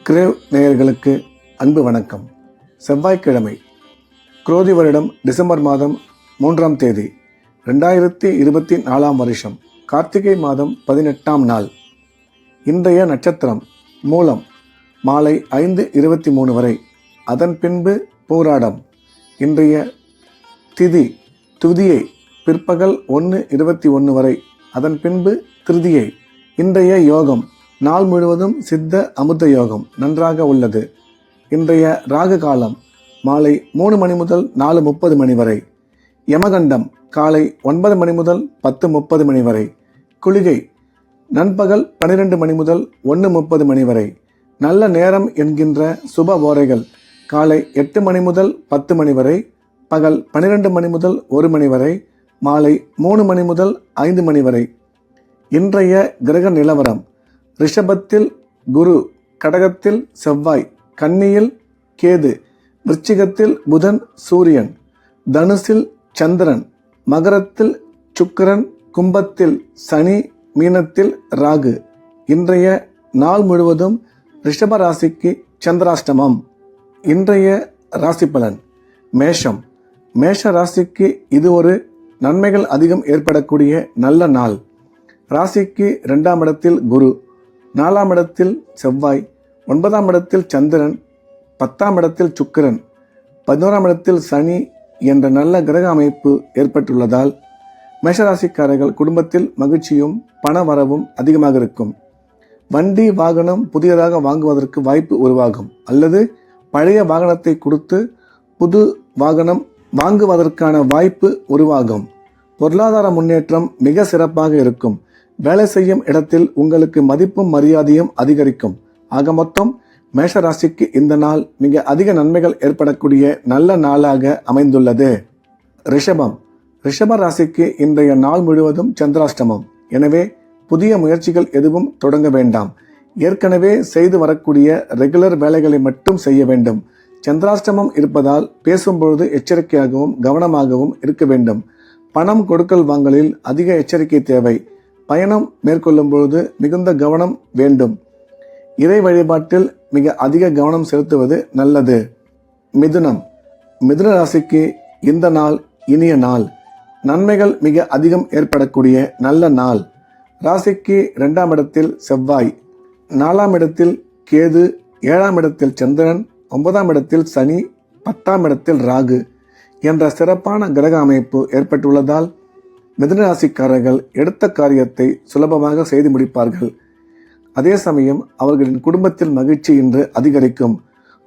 Grave நேயர்களுக்கு அன்பு வணக்கம். செவ்வாய்க்கிழமை, குரோதி வருடம் டிசம்பர் மாதம் 3ஆம் தேதி 2024 வருஷம், கார்த்திகை மாதம் 18ஆம் நாள். இன்றைய நட்சத்திரம் மூலம் மாலை 5:23 வரை, அதன் பின்பு பூராடம். இன்றைய திதி துதியை பிற்பகல் 1:21 வரை, அதன் பின்பு திருதியை. இன்றைய யோகம் நாள் முழுவதும் சித்த அமிர்த யோகம் நன்றாக உள்ளது. இன்றைய ராகு காலம் மாலை 3 மணி முதல் 4:30 மணி வரை. யமகண்டம் காலை 9 மணி முதல் 10:30 மணி வரை. குளிகை நண்பகல் 12 மணி முதல் 1:30 மணி வரை. நல்ல நேரம் என்கின்ற சுப ஓரைகள் காலை 8 மணி முதல் 10 மணி வரை, பகல் 12 மணி முதல் 1 மணி வரை, மாலை 3 மணி முதல் 5 மணி வரை. இன்றைய கிரக நிலவரம்: ரிஷபத்தில் குரு, கடகத்தில் செவ்வாய், கன்னியில் கேது, விருச்சிகத்தில் புதன் சூரியன், தனுசில் சந்திரன், மகரத்தில் சுக்கிரன், கும்பத்தில் சனி, மீனத்தில் ராகு. இன்றைய நாள் முழுவதும் ரிஷப ராசிக்கு சந்திராஷ்டமம். இன்றைய ராசி பலன்: மேஷம். மேஷ ராசிக்கு இது ஒரு நன்மைகள் அதிகம் ஏற்படக்கூடிய நல்ல நாள். ராசிக்கு 2ஆம் இடத்தில் குரு, 4ஆம் இடத்தில் செவ்வாய், 9ஆம் இடத்தில் சந்திரன், 10ஆம் இடத்தில் சுக்கிரன், 11ஆம் இடத்தில் சனி என்ற நல்ல கிரக அமைப்பு ஏற்பட்டுள்ளதால் மேஷராசிக்காரர்கள் குடும்பத்தில் மகிழ்ச்சியும் பண வரவும் அதிகமாக இருக்கும். வண்டி வாகனம் புதியதாக வாங்குவதற்கு வாய்ப்பு உருவாகும், அல்லது பழைய வாகனத்தை கொடுத்து புது வாகனம் வாங்குவதற்கான வாய்ப்பு உருவாகும். பொருளாதார முன்னேற்றம் மிக சிறப்பாக இருக்கும். வேலை செய்யும் இடத்தில் உங்களுக்கு மதிப்பும் மரியாதையும் அதிகரிக்கும். ஆக மொத்தம் மேஷராசிக்கு இந்த நாள் மிக அதிக நன்மைகள் ஏற்படக்கூடிய நல்ல நாளாக அமைந்துள்ளது. ரிஷபம். ரிஷப ராசிக்கு இன்றைய நாள் முழுவதும் சந்திராஷ்டமம். எனவே புதிய முயற்சிகள் எதுவும் தொடங்க வேண்டாம். ஏற்கனவே செய்து வரக்கூடிய ரெகுலர் வேலைகளை மட்டும் செய்ய வேண்டும். சந்திராஷ்டமம் இருப்பதால் பேசும்பொழுது எச்சரிக்கையாகவும் கவனமாகவும் இருக்க வேண்டும். பணம் கொடுக்கல் வாங்கலில் அதிக எச்சரிக்கை தேவை. பயணம் மேற்கொள்ளும் பொழுது மிகுந்த கவனம் வேண்டும். இறை வழிபாட்டில் மிக அதிக கவனம் செலுத்துவது நல்லது. மிதுனம். மிதுன ராசிக்கு இந்த நாள் இனிய நாள். நன்மைகள் மிக அதிகம் ஏற்படக்கூடிய நல்ல நாள். ராசிக்கு 2ஆம் இடத்தில் செவ்வாய், 4ஆம் இடத்தில் கேது, 7ஆம் இடத்தில் சந்திரன், 9ஆம் இடத்தில் சனி, 10ஆம் இடத்தில் ராகு என்ற சிறப்பான கிரக அமைப்பு ஏற்பட்டுள்ளதால் மிதுனராசிக்காரர்கள் எடுத்த காரியத்தை சுலபமாக செய்து முடிப்பார்கள். அதே சமயம் அவர்களின் குடும்பத்தில் மகிழ்ச்சி இன்று அதிகரிக்கும்.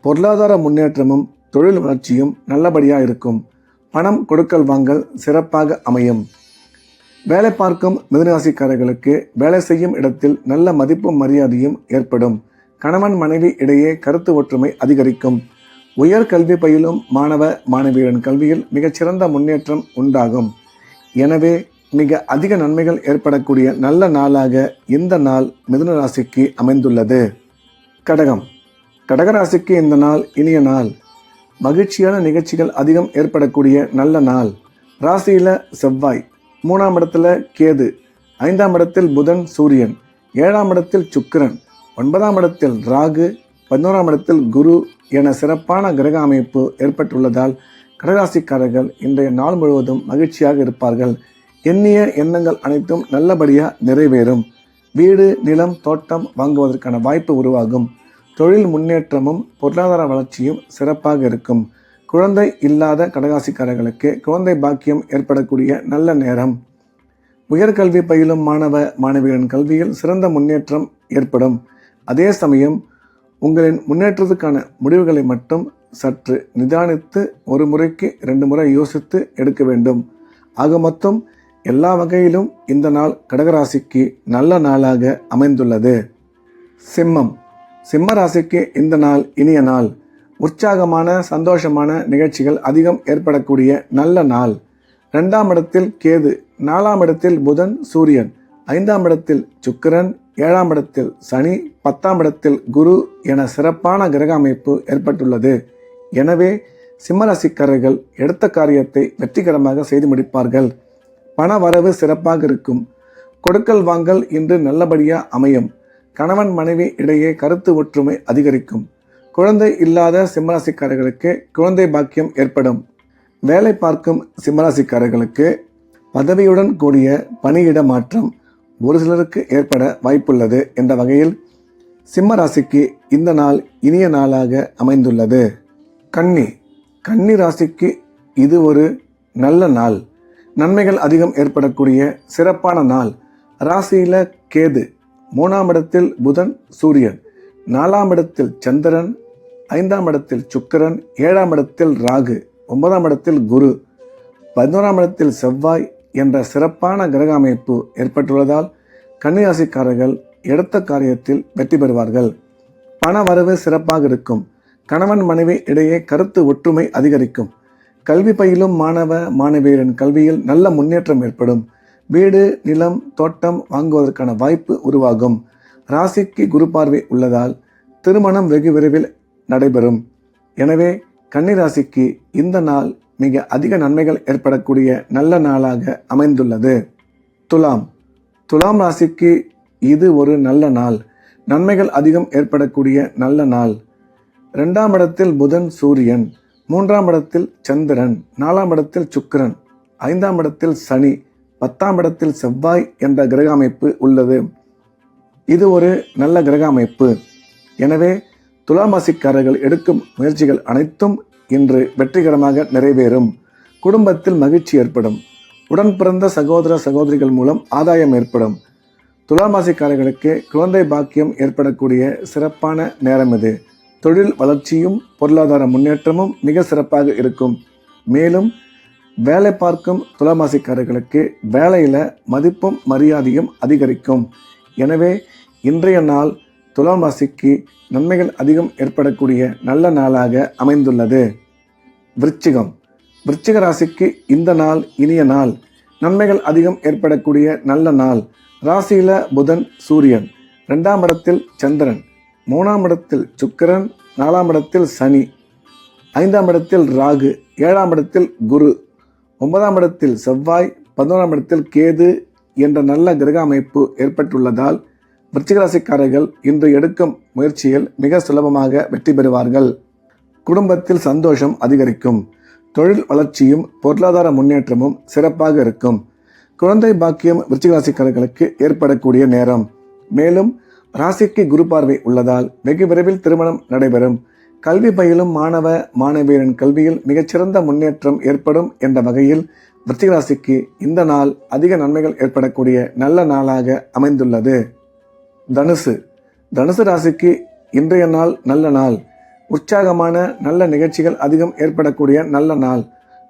பொருளாதார முன்னேற்றமும் தொழில் வளர்ச்சியும் நல்லபடியாக இருக்கும். பணம் கொடுக்கல் வாங்கல் சிறப்பாக அமையும். வேலை பார்க்கும் மிதுனராசிக்காரர்களுக்கு வேலை செய்யும் இடத்தில் நல்ல மதிப்பும் மரியாதையும் ஏற்படும். கணவன் மனைவி இடையே கருத்து ஒற்றுமை அதிகரிக்கும். உயர் கல்வி பயிலும் மாணவ மாணவியரின் கல்வியில் மிகச்சிறந்த முன்னேற்றம் உண்டாகும். எனவே மிக அதிக நன்மைகள் ஏற்படக்கூடிய நல்ல நாளாக இந்த நாள் மிதுன ராசிக்கு அமைந்துள்ளது. கடகம். கடகராசிக்கு இந்த நாள் இனிய நாள். மகிழ்ச்சியான நிகழ்ச்சிகள் அதிகம் ஏற்படக்கூடிய நல்ல நாள். ராசியில செவ்வாய், 3ஆம் இடத்துல கேது, 5ஆம் இடத்தில் புதன் சூரியன், 7ஆம் இடத்தில் சுக்கிரன், 9ஆம் இடத்தில் ராகு, 11ஆம் இடத்தில் குரு என சிறப்பான கிரக அமைப்பு ஏற்பட்டுள்ளதால் கடகராசிக்காரர்கள் இன்றைய நாள் முழுவதும் மகிழ்ச்சியாக இருப்பார்கள். எண்ணிய எண்ணங்கள் அனைத்தும் நல்லபடியாக நிறைவேறும். வீடு, நிலம், தோட்டம் வாங்குவதற்கான வாய்ப்பு உருவாகும். தொழில் முன்னேற்றமும் பொருளாதார வளர்ச்சியும் சிறப்பாக இருக்கும். குழந்தை இல்லாத கடகராசிக்காரர்களுக்கு குழந்தை பாக்கியம் ஏற்படக்கூடிய நல்ல நேரம். உயர்கல்வி பயிலும் மாணவ மாணவியரின் கல்வியில் சிறந்த முன்னேற்றம் ஏற்படும். அதே சமயம் உங்களின் முன்னேற்றத்துக்கான முடிவுகளை மட்டும் சற்று நிதானித்து ஒரு முறைக்கு 2 முறை யோசித்து எடுக்க வேண்டும். ஆக மொத்தம் எல்லா வகையிலும் இந்த நாள் கடகராசிக்கு நல்ல நாளாக அமைந்துள்ளது. சிம்மம். சிம்ம ராசிக்கு இந்த நாள் இனிய நாள். உற்சாகமான சந்தோஷமான நிகழ்ச்சிகள் அதிகம் ஏற்படக்கூடிய நல்ல நாள். 2ஆம் இடத்தில் கேது, 4ஆம் இடத்தில் புதன் சூரியன், 5ஆம் இடத்தில் சுக்கிரன், 7ஆம் இடத்தில் சனி, 10ஆம் இடத்தில் குரு என சிறப்பான கிரக அமைப்பு ஏற்பட்டுள்ளது. எனவே சிம்மராசிக்காரர்கள் எடுத்த காரியத்தை வெற்றிகரமாக செய்து முடிப்பார்கள். பண வரவு சிறப்பாக இருக்கும். கொடுக்கல் வாங்கல் இன்று நல்லபடியாக அமையும். கணவன் மனைவி இடையே கருத்து ஒற்றுமை அதிகரிக்கும். குழந்தை இல்லாத சிம்மராசிக்காரர்களுக்கு குழந்தை பாக்கியம் ஏற்படும். வேலை பார்க்கும் சிம்மராசிக்காரர்களுக்கு பதவியுடன் கூடிய பணியிட மாற்றம் ஒரு சிலருக்கு ஏற்பட வாய்ப்புள்ளது என்ற வகையில் சிம்ம ராசிக்கு இந்த நாள் இனிய நாளாக அமைந்துள்ளது. கன்னி ராசிக்கு இது ஒரு நல்ல நாள். நன்மைகள் அதிகம் ஏற்படக்கூடிய சிறப்பான நாள். ராசியில கேது, 3ஆம் இடத்தில் புதன் சூரியன், 4ஆம் இடத்தில் சந்திரன், 5ஆம் இடத்தில் சுக்கிரன், 7ஆம் இடத்தில் ராகு, 9ஆம் இடத்தில் குரு, 11ஆம் இடத்தில் செவ்வாய் என்ற சிறப்பான கிரக அமைப்பு ஏற்பட்டுள்ளதால் கன்னிராசிக்காரர்கள் எடுத்த காரியத்தில் வெற்றி பெறுவார்கள். பண வரவு சிறப்பாக இருக்கும். கணவன் மனைவி இடையே கருத்து ஒற்றுமை அதிகரிக்கும். கல்வி பயிலும் மாணவ மாணவியரின் கல்வியில் நல்ல முன்னேற்றம் ஏற்படும். வீடு, நிலம், தோட்டம் வாங்குவதற்கான வாய்ப்பு உருவாகும். ராசிக்கு குரு பார்வை உள்ளதால் திருமணம் வெகு விரைவில் நடைபெறும். எனவே கன்னிராசிக்கு இந்த நாள் மிக அதிக நன்மைகள் ஏற்படக்கூடிய நல்ல நாளாக அமைந்துள்ளது. துலாம் ராசிக்கு இது ஒரு நல்ல நாள். நன்மைகள் அதிகம் ஏற்படக்கூடிய நல்ல நாள். 2ஆம் இடத்தில் புதன் சூரியன், 3ஆம் இடத்தில் சந்திரன், 4ஆம் இடத்தில் சுக்கிரன், 5ஆம் இடத்தில் சனி, 10ஆம் இடத்தில் செவ்வாய் என்ற கிரக அமைப்பு உள்ளது. இது ஒரு நல்ல கிரக அமைப்பு. எனவே துலாம் ராசிக்காரர்கள் எடுக்கும் முயற்சிகள் அனைத்தும் இன்று வெற்றிகரமாக நிறைவேறும். குடும்பத்தில் மகிழ்ச்சி ஏற்படும். உடன் பிறந்த சகோதர சகோதரிகள் மூலம் ஆதாயம் ஏற்படும். துலாம் ராசிக்காரர்களுக்கு குழந்தை பாக்கியம் ஏற்படக்கூடிய சிறப்பான நேரம் இது. தொழில் வளர்ச்சியும் பொருளாதார முன்னேற்றமும் மிக சிறப்பாக இருக்கும். மேலும் வேலை பார்க்கும் துலாம் ராசிக்காரர்களுக்கு வேலையில மதிப்பும் மரியாதையும் அதிகரிக்கும். எனவே இன்றைய நாள் துலாம் ராசிக்கு நன்மைகள் அதிகம் ஏற்படக்கூடிய நல்ல நாளாக அமைந்துள்ளது. விருச்சிக ராசிக்கு இந்த நாள் இனிய நாள். நன்மைகள் அதிகம் ஏற்படக்கூடிய நல்ல நாள். ராசியில புதன் சூரியன், 2ஆம் இடத்தில் சந்திரன், 3ஆம் இடத்தில் சுக்கிரன், 4ஆம் இடத்தில் சனி, 5ஆம் இடத்தில் ராகு, 7ஆம் இடத்தில் குரு, 9ஆம் இடத்தில் செவ்வாய், 11ஆம் இடத்தில் கேது என்ற நல்ல கிரக அமைப்பு ஏற்பட்டுள்ளதால் விருச்சிகராசிக்காரர்கள் இன்று எடுக்கும் முயற்சியில் மிக சுலபமாக வெற்றி பெறுவார்கள். குடும்பத்தில் சந்தோஷம் அதிகரிக்கும். தொழில் வளர்ச்சியும் பொருளாதார முன்னேற்றமும் சிறப்பாக இருக்கும். குழந்தை பாக்கியம் விருச்சிகராசிக்காரர்களுக்கு ஏற்படக்கூடிய நேரம். மேலும் ராசிக்கு குரு பார்வை உள்ளதால் வெகு விரைவில் திருமணம் நடைபெறும். கல்வி பயிலும் மாணவ மாணவியரின் கல்வியில் மிகச்சிறந்த முன்னேற்றம் ஏற்படும் என்ற வகையில் விருச்சிகராசிக்கு இந்த நாள் அதிக நன்மைகள் ஏற்படக்கூடிய நல்ல நாளாக அமைந்துள்ளது. தனுசு ராசிக்கு இன்றைய நாள் நல்ல நாள். உற்சாகமான நல்ல நிகழ்ச்சிகள் அதிகம் ஏற்படக்கூடிய நல்ல நாள்.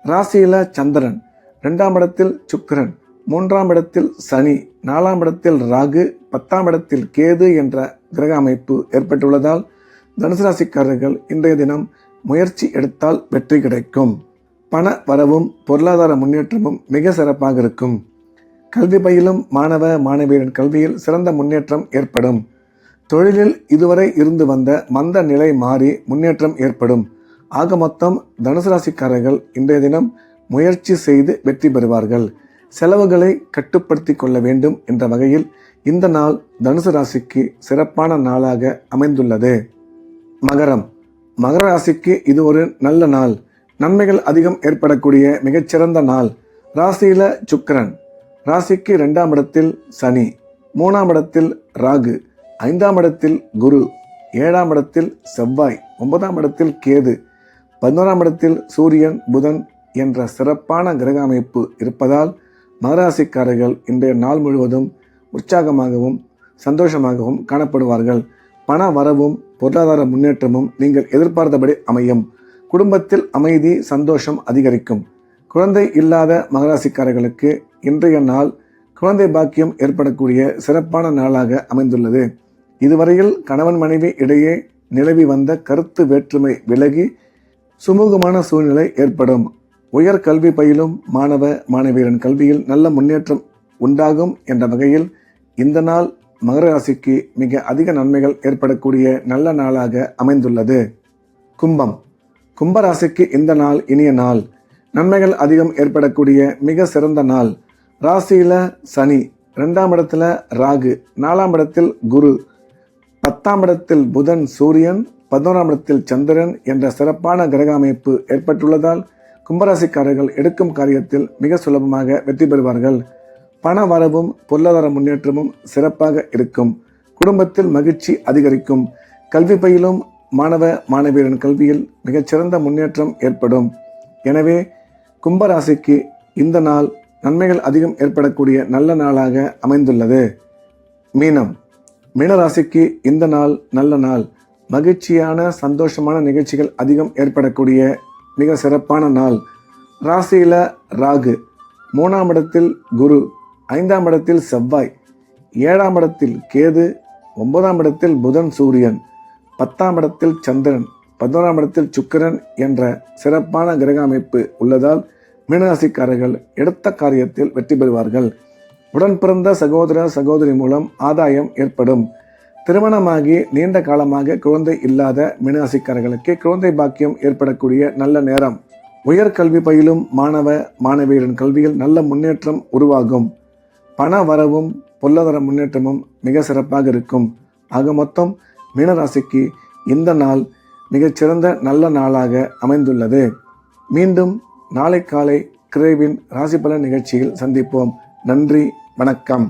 ராசியில சந்திரன், 2ஆம் இடத்தில் சுக்கிரன், 3ஆம் இடத்தில் சனி, 4ஆம் இடத்தில் ராகு, 10ஆம் இடத்தில் கேது என்ற கிரக அமைப்பு ஏற்பட்டுள்ளதால் தனுசு ராசிக்காரர்கள் இன்றைய தினம் முயற்சி எடுத்தால் வெற்றி கிடைக்கும். பண வரவும் பொருளாதார முன்னேற்றமும் மிக சிறப்பாக இருக்கும். கல்வி பயிலும் மாணவ மாணவியரின் கல்வியில் சிறந்த முன்னேற்றம் ஏற்படும். தொழிலில் இதுவரை இருந்து வந்த மந்த நிலை மாறி முன்னேற்றம் ஏற்படும். ஆக மொத்தம் தனுசு ராசிக்காரர்கள் இன்றைய தினம் முயற்சி செய்து வெற்றி பெறுவார்கள். செலவுகளை கட்டுப்படுத்தி கொள்ள வேண்டும் என்ற வகையில் இந்த நாள் தனுசு ராசிக்கு சிறப்பான நாளாக அமைந்துள்ளது. மகர ராசிக்கு இது ஒரு நல்ல நாள். நன்மைகள் அதிகம் ஏற்படக்கூடிய மிகச்சிறந்த நாள். ராசியில சுக்கிரன், ராசிக்கு 2ஆம் இடத்தில் சனி, 3ஆம் இடத்தில் ராகு, 5ஆம் இடத்தில் குரு, 7ஆம் இடத்தில் செவ்வாய், 9ஆம் இடத்தில் கேது, 11ஆம் இடத்தில் சூரியன் புதன் என்ற சிறப்பான கிரக அமைப்பு இருப்பதால் மகராசிக்காரர்கள் இன்றைய நாள் முழுவதும் உற்சாகமாகவும் சந்தோஷமாகவும் காணப்படுவார்கள். பண வரவும் பொருளாதார முன்னேற்றமும் நீங்கள் எதிர்பார்த்தபடி அமையும். குடும்பத்தில் அமைதி சந்தோஷம் அதிகரிக்கும். குழந்தை இல்லாத மகராசிக்காரர்களுக்கு இன்றைய நாள் குழந்தை பாக்கியம் ஏற்படக்கூடிய சிறப்பான நாளாக அமைந்துள்ளது. இதுவரையில் கணவன் மனைவி இடையே நிலவி வந்த கருத்து வேற்றுமை விலகி சுமூகமான சூழ்நிலை ஏற்படும். உயர் கல்வி பயிலும் மாணவ மாணவியரின் கல்வியில் நல்ல முன்னேற்றம் உண்டாகும் என்ற வகையில் இந்த நாள் மகர ராசிக்கு மிக அதிக நன்மைகள் ஏற்படக்கூடிய நல்ல நாளாக அமைந்துள்ளது. கும்பராசிக்கு இந்த நாள் இனிய நாள். நன்மைகள் அதிகம் ஏற்படக்கூடிய மிக சிறந்த நாள். ராசியில சனி, 2ஆம் இடத்துல ராகு, 4ஆம் இடத்தில் குரு, 10ஆம் இடத்தில் புதன் சூரியன், 11ஆம் இடத்தில் சந்திரன் என்ற சிறப்பான கிரக அமைப்பு ஏற்பட்டுள்ளதால் கும்பராசிக்காரர்கள் எடுக்கும் காரியத்தில் மிக சுலபமாக வெற்றி பெறுவார்கள். பண வரவும் பொருளாதார முன்னேற்றமும் சிறப்பாக இருக்கும். குடும்பத்தில் மகிழ்ச்சி அதிகரிக்கும். கல்வி பயிலும் மாணவ மாணவியரின் கல்வியில் மிகச்சிறந்த முன்னேற்றம் ஏற்படும். எனவே கும்பராசிக்கு இந்த நாள் நன்மைகள் அதிகம் ஏற்படக்கூடிய நல்ல நாளாக அமைந்துள்ளது. மீனம். மீனராசிக்கு இந்த நாள் நல்ல நாள். மகிழ்ச்சியான சந்தோஷமான நிகழ்ச்சிகள் அதிகம் ஏற்படக்கூடிய மிக சிறப்பான நாள். ராசியில ராகு, 3ஆம் இடத்தில் குரு, 5ஆம் இடத்தில் செவ்வாய், 7ஆம் இடத்தில் கேது, 9ஆம் இடத்தில் புதன் சூரியன், 10ஆம் இடத்தில் சந்திரன், 11ஆம் இடத்தில் சுக்கிரன் என்ற சிறப்பான கிரக அமைப்பு உள்ளதால் மீனராசிக்காரர்கள் எடுத்த காரியத்தில் வெற்றி பெறுவார்கள். உடன் பிறந்த சகோதர சகோதரி மூலம் ஆதாயம் ஏற்படும். திருமணமாகி நீண்ட காலமாக குழந்தை இல்லாத மீனராசிக்காரர்களுக்கு குழந்தை பாக்கியம் ஏற்படக்கூடிய நல்ல நேரம். உயர்கல்வி பயிலும் மாணவ மாணவியரின் கல்வியில் நல்ல முன்னேற்றம் உருவாகும். பண வரவும் பொருளாதார முன்னேற்றமும் மிக சிறப்பாக இருக்கும். ஆக மொத்தம் மீனராசிக்கு இந்த நாள் மிகச்சிறந்த நல்ல நாளாக அமைந்துள்ளது. மீண்டும் நாளை காலை கிரேவின் ராசி பலன் நிகழ்ச்சியில் சந்திப்போம். நன்றி, வணக்கம்.